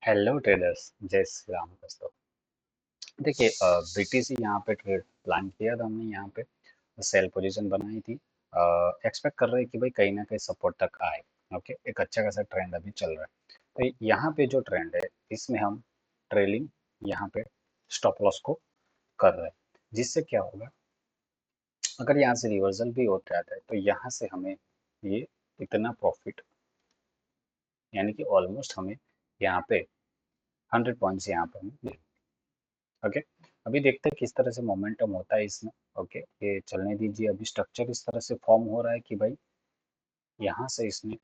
Hello traders, जय श्री राम दोस्तों। देखिए, बीटीसी यहाँ पे ट्रेड प्लान किया था हमने। यहाँ पे सेल पोजीशन बनाई थी। एक्सपेक्ट कर रहे हैं कि भाई कहीं ना कहीं सपोर्ट तक आए। ओके, एक अच्छा खासा ट्रेंड अभी चल रहा है। तो यहाँ पे जो ट्रेंड है, इसमें हम ट्रेलिंग यहाँ पे स्टॉप लॉस को कर रहे हैं। जिससे क्या होगा, अगर यहाँ से रिवर्सल भी होते आता है तो यहाँ से हमें ये इतना प्रॉफिट, यानी कि ऑलमोस्ट हमें यहाँ पे 100 पॉइंट्स यहाँ पे हमें ओके। अभी देखते हैं किस तरह से मोमेंटम होता है इसमें। ओके, ये चलने दीजिए। अभी स्ट्रक्चर इस तरह से फॉर्म हो रहा है कि भाई यहाँ से इसने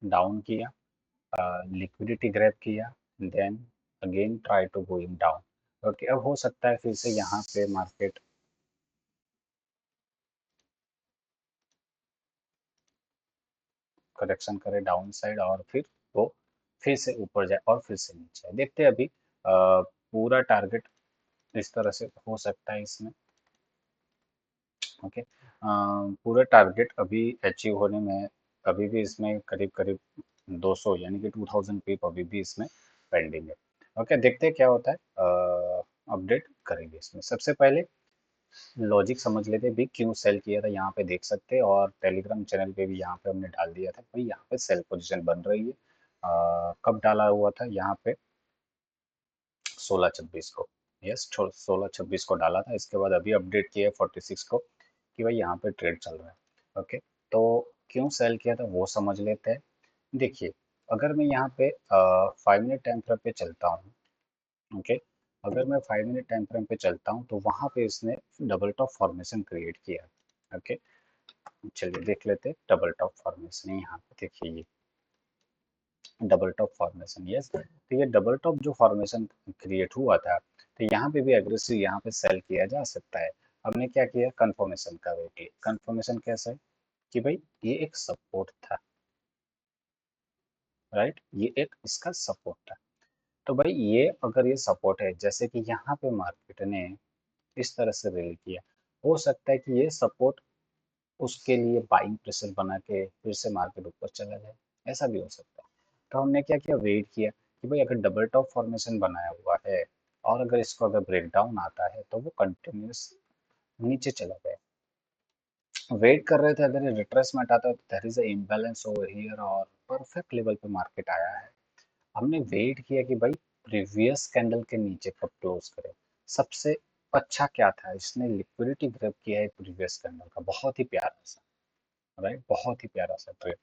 डाउन किया, लिक्विडिटी ग्रैब किया, then again try to going down. Okay, अब हो सकता है फिर से यहाँ पे मार्केट करेक्शन करे डाउन साइड, और फिर वो फिर से ऊपर जाए और फिर से नीचे आए। देखते हैं अभी पूरा टारगेट इस तरह से हो सकता है इसमें। ओके, पूरा टारगेट अभी अचीव होने में अभी भी इसमें करीब करीब 200 यानी कि 2000 पीप अभी भी इसमें पेंडिंग है। ओके, देखते हैं क्या होता है। अपडेट करेंगे इसमें। सबसे पहले लॉजिक समझ लेते हैं भी क्यों सेल किया था। यहाँ पे देख सकते हैं, और टेलीग्राम चैनल पे भी यहाँ पे हमने डाल दिया था भाई यहाँ पे सेल पोजीशन बन रही है। कब डाला हुआ था यहाँ पे? 16-26 को। यस, 16-26 को डाला था। इसके बाद अभी अपडेट किया है 46 को कि भाई यहाँ पे ट्रेड चल रहा है। ओके, तो क्यों सेल किया था वो समझ लेते हैं। देखिए, अगर मैं यहाँ पे 5 मिनट टाइम फ्रेम पे चलता हूँ। ओके, अगर मैं 5 मिनट टाइम फ्रेम पे चलता हूँ तो वहाँ पे इसने डबल टॉप फॉर्मेशन क्रिएट किया। ओके, चलिए देख लेते हैं डबल टॉप फॉर्मेशन। यहाँ पे देखिए ये डबल टॉप फॉर्मेशन। यस, तो ये डबल टॉप जो फॉर्मेशन क्रिएट हुआ था, तो यहाँ पे भी एग्रेसिव यहाँ पे सेल किया जा सकता है। हमने क्या किया, कंफर्मेशन का वेट किया। कंफर्मेशन कैसे कि भाई ये एक सपोर्ट था, राइट, ये एक इसका सपोर्ट था। तो भाई ये अगर ये सपोर्ट है, जैसे कि यहाँ पे मार्केट ने इस तरह से रैली किया, हो सकता है कि ये सपोर्ट उसके लिए बाइंग प्रेशर बना के फिर से मार्केट ऊपर चला जाए। ऐसा भी हो सकता है। तो हमने क्या किया, वेट किया कि भाई अगर डबल टॉप फॉर्मेशन बनाया हुआ है और अगर इसको अगर ब्रेकडाउन आता है तो वो कंटिन्यूस नीचे चला गया। वेट कर रहे थे, अगर ये रिट्रेसमेंट आता है तो there is a imbalance over here और परफेक्ट लेवल पे मार्केट आया है। हमने वेट किया कि भाई प्रीवियस कैंडल के नीचे कब क्लोज करे। सबसे अच्छा क्या था, इसने लिक्विडिटी ग्रैब किया है प्रीवियस कैंडल का, बहुत ही प्यारा सा, राइट, बहुत ही प्यारा सा ट्रेड।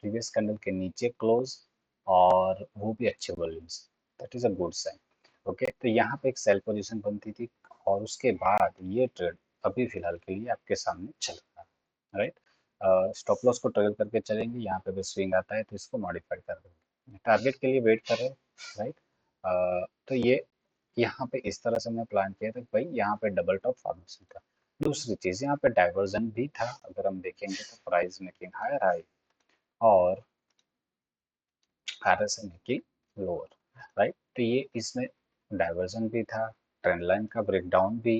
प्रीवियस कैंडल के नीचे क्लोज, और वो भी अच्छे वॉल्यूम से, that is a good sign. Okay, तो यहाँ पे एक सेल पोजीशन बनती थी, और उसके बाद ये ट्रेड अभी फिलहाल के लिए आपके सामने चल रहा है, राइट। स्टॉप लॉस को ट्रेल करके चलेंगे। यहाँ पे भी स्विंग आता है तो इसको मॉडिफाई कर देंगे। टारगेट के लिए वेट कर रहे हैं, राइट। तो ये यहाँ पे इस तरह से हमने प्लान किया था कि भाई यहाँ पे डबल टॉप फॉर्मेशन था। दूसरी चीज, यहाँ पे डाइवर्जन भी था। अगर हम देखेंगे तो प्राइस मेकिंग हायर हाई और RSI मेकिंग लोअर, राइट। तो ये इसमें डाइवर्जन भी था, ट्रेंड लाइन का ब्रेकडाउन भी।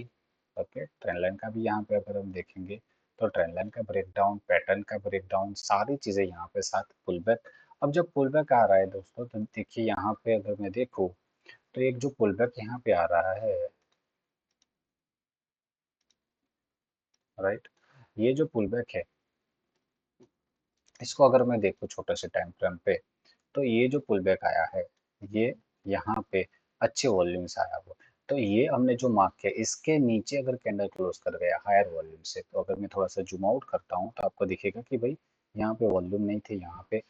ओके, ट्रेंड लाइन का भी यहाँ पे अगर हम देखेंगे तो ट्रेंड लाइन का ब्रेकडाउन, पैटर्न का ब्रेकडाउन, सारी चीजें यहाँ पे साथ पुल बैक। अब जब पुल बैक आ रहा है दोस्तों, तो देखिए यहाँ पे अगर मैं देखूँ तो एक जो पुल बैक यहाँ पे आ रहा है, राइट, ये जो पुल बैक है, इसको अगर मैं देखूँ छोटे से टाइम फ्रेम पे, तो ये जो पुल बैक आया है, ये यहाँ पे अच्छे वॉल्यूम से आया हुआ। तो ये हमने जो मार्क किया, इसके नीचे अगर कैंडल क्लोज कर गया हायर वॉल्यूम से, तो अगर मैं थोड़ा सा जूम आउट करता हूँ तो आपको दिखेगा कि भाई यहाँ पे वॉल्यूम नहीं थे यहाँ पे,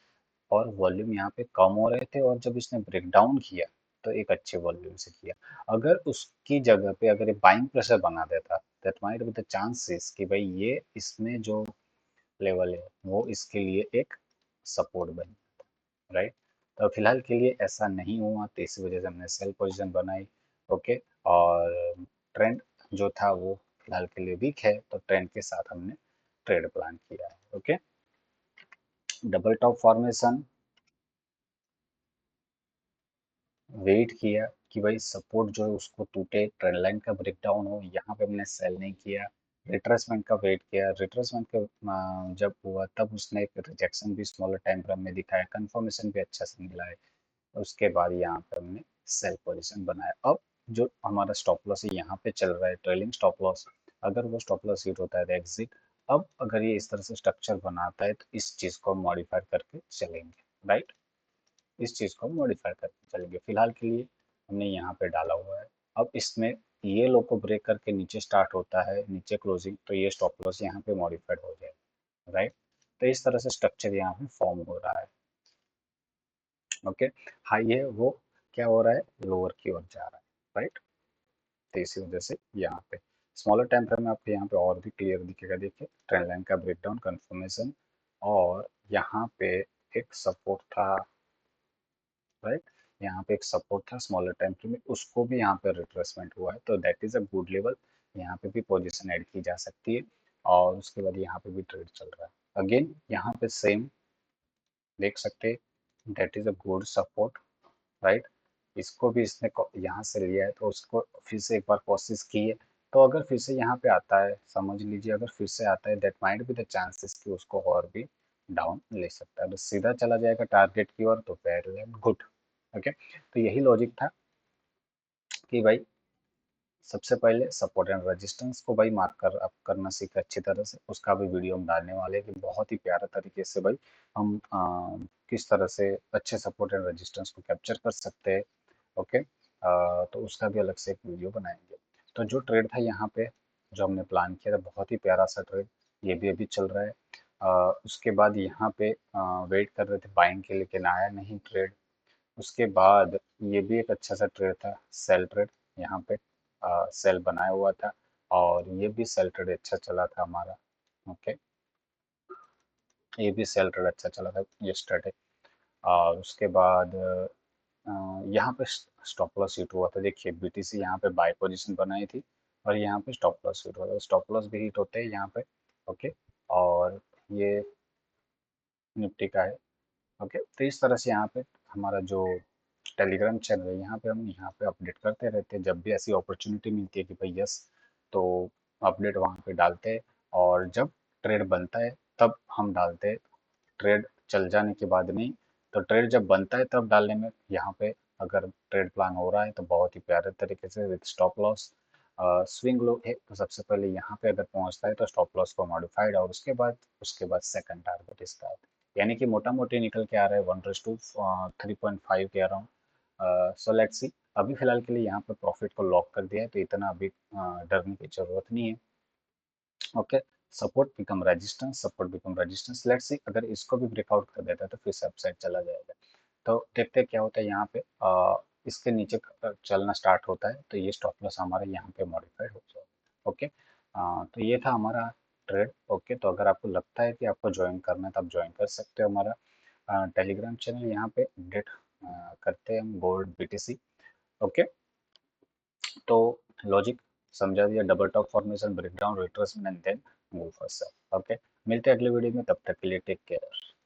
और वॉल्यूम यहाँ पे कम हो रहे थे, और जब इसने ब्रेक डाउन किया तो एक अच्छे वॉल्यूम से किया। अगर उसकी जगह पे अगर ये बाइंग प्रेशर बना देता, that might be the chances कि भाई ये इसमें जो लेवल है वो इसके लिए एक सपोर्ट बने, राइट। तो फिलहाल के लिए ऐसा नहीं हुआ, तो इसी वजह से हमने सेल पोजीशन बनाई। ओके, और ट्रेंड जो था वो फिलहाल के लिए वीक है, तो ट्रेंड के साथ हमने ट्रेड प्लान किया है। Okay, double top formation, wait किया कि भाई सपोर्ट जो है उसको टूटे, ट्रेंड लाइन का ब्रेकडाउन हो, यहाँ पे हमने सेल नहीं किया। रिट्रेसमेंट का वेट किया, रिट्रेसमेंट का जब हुआ तब उसने एक रिजेक्शन भी स्मॉलर टाइम फ्रेम में दिखाया, कंफर्मेशन भी अच्छा से मिला है। उसके बाद यहाँ पे हमने सेल पोजीशन बनाया। अब जो हमारा स्टॉप लॉस है यहाँ पे चल रहा है ट्रेलिंग स्टॉप लॉस, अगर वो स्टॉप लॉस हिट होता है तो एग्जिट। अब अगर ये इस तरह से स्ट्रक्चर बनाता है तो इस चीज को हम मॉडिफाई करके चलेंगे, राइट। इस चीज को हम मॉडिफाई करके चलेंगे। फिलहाल के लिए हमने यहाँ पे डाला हुआ है। अब इसमें ये लो को ब्रेक करके नीचे स्टार्ट होता है, नीचे क्लोजिंग, तो ये स्टॉप लॉस यहाँ पे मॉडिफाइड हो जाएगा, राइट। तो इस तरह से स्ट्रक्चर यहाँ पे फॉर्म हो रहा है। ओके, हाई है वो क्या हो रहा है, लोअर की ओर जा रहा है, राइट। तो इसी वजह से यहाँ पे स्मॉलर टाइम फ्रेम में आपको यहाँ पे और भी क्लियर दिखेगा। देखिए ट्रेंड लाइन का ब्रेकडाउन कंफर्मेशन, और यहाँ पे एक सपोर्ट था, राइट। यहाँ पे एक सपोर्ट था स्मॉलर टाइम फ्रेम में, उसको भी यहाँ पे रिट्रेसमेंट हुआ है, तो that is a good level. यहाँ पे भी पोजीशन ऐड की जा सकती है। और उसके बाद यहाँ पे भी ट्रेड चल रहा है अगेन, यहाँ पे सेम देख सकते हैं, that is a good support, right. इसको भी इसने यहाँ से लिया है, तो उसको फिर से एक बार कोशिश की है। तो अगर फिर से यहाँ पे आता है, समझ लीजिए अगर फिर से आता है, that might be the chances कि उसको और भी डाउन ले सकता है। अगर सीधा चला जाएगा टारगेट की ओर तो वेरी गुड। ओके, तो यही लॉजिक था कि भाई सबसे पहले सपोर्ट एंड रेजिस्टेंस को भाई मार्क कर आप करना सीखे अच्छी तरह से। उसका भी वीडियो हम डालने वाले हैं कि बहुत ही प्यारा तरीके से भाई हम किस तरह से अच्छे सपोर्ट एंड रेजिस्टेंस को कैप्चर कर सकते हैं। ओके, तो उसका भी अलग से एक वीडियो बनाएंगे। तो जो ट्रेड था यहाँ पे, जो हमने प्लान किया था, बहुत ही प्यारा सा ट्रेड, ये भी अभी चल रहा है। उसके बाद यहाँ पे वेट कर रहे थे बाइंग के, लेकिन आया नहीं ट्रेड। उसके बाद ये भी एक अच्छा सा ट्रेड था, सेल ट्रेड। यहाँ पे सेल बनाया हुआ था, और ये भी सेल ट्रेड अच्छा चला था हमारा। ओके, ये भी सेल ट्रेड अच्छा चला था यस्टरडे। और उसके बाद यहाँ पे स्टॉप लॉस हिट हुआ था। देखिए बीटीसी यहाँ पे बाय पोजीशन बनाई थी, और यहाँ पे स्टॉप लॉस हिट हुआ था। स्टॉप लॉस भी हिट होते हैं यहाँ पे। ओके, और ये निफ्टी का है। ओके, तो इस तरह से यहाँ पे हमारा जो टेलीग्राम चैनल है, यहाँ पे हम यहाँ पे अपडेट करते रहते हैं। जब भी ऐसी अपॉर्चुनिटी मिलती है कि भाई यस, तो अपडेट वहाँ पे डालते हैं। और जब ट्रेड बनता है तब हम डालते हैं, ट्रेड चल जाने के बाद नहीं। तो ट्रेड जब बनता है तब डालने में, यहाँ पे अगर ट्रेड प्लान हो रहा है तो बहुत ही प्यारे तरीके से with stop loss swing low है। तो सबसे पहले यहाँ पे अगर पहुँचता है तो स्टॉप लॉस को मॉडिफाइड, और उसके बाद सेकंड टारगेट इसका है। यानी कि मोटा मोटी निकल के आ रहा है 1:3.5 के अराउंड। सो लेट्स सी, अभी फिलहाल के लिए यहाँ पे प्रॉफिट को लॉक कर दिया है, तो इतना अभी डरने की जरूरत नहीं है। Okay, support become resistance, support become resistance, let's see अगर इसको भी ब्रेकआउट कर देता है तो फिर से अपसाइड चला जाएगा। तो देखते हैं क्या होता है यहाँ पे। इसके नीचे चलना स्टार्ट होता है तो ये स्टॉप लॉस हमारा यहाँ पे मॉडिफाइड हो जाएगा। ओके, तो ये था हमारा ट्रेड। ओके, तो अगर आपको लगता है कि आपको ज्वाइन करना है तो आप ज्वाइन कर सकते हो हमारा टेलीग्राम चैनल। यहाँ पे अपडेट करते हैं हम गोल्ड बीटीसी। ओके, तो लॉजिक समझा दिया, double top formation, breakdown, retracement and then move for sell. Okay, मिलते हैं अगले वीडियो में, तब तक के लिए टेक केयर।